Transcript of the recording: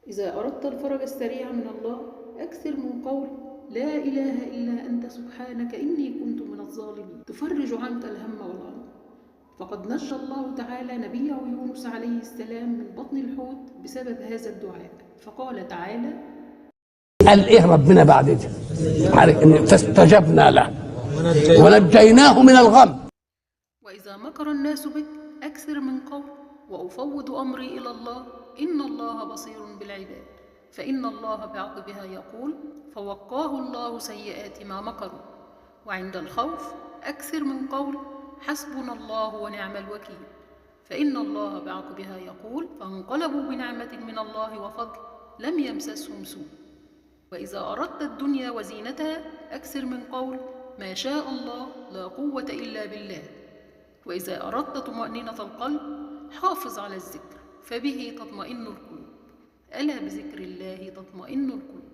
إذا أردت الفرج السريع من الله أكثر من قول لا إله إلا أنت سبحانك إني كنت من الظالمين، تفرج عنك الهم والغم. فقد نجى الله تعالى نبيه يونس عليه السلام من بطن الحوت بسبب هذا الدعاء، فقال تعالى: قال ايه ربنا بعد ده؟ فاستجبنا له ونجيناه من الغم. وإذا مكر الناس بك أكثر من قول وأفوض أمري إلى الله إن الله بصير بالعباد، فإن الله بعقبها يقول: فوقاه الله سيئات ما مكروا. وعند الخوف أكثر من قول حسبنا الله ونعم الوكيل، فإن الله بعقبها يقول: فانقلبوا بنعمة من الله وفضل لم يمسسهم سوء. وإذا أردت الدنيا وزينتها أكثر من قول ما شاء الله لا قوة إلا بالله. وإذا أردت طمأنينة القلب حافظ على الذكر فبه تطمئن القلوب، ألا بذكر الله تطمئن القلوب.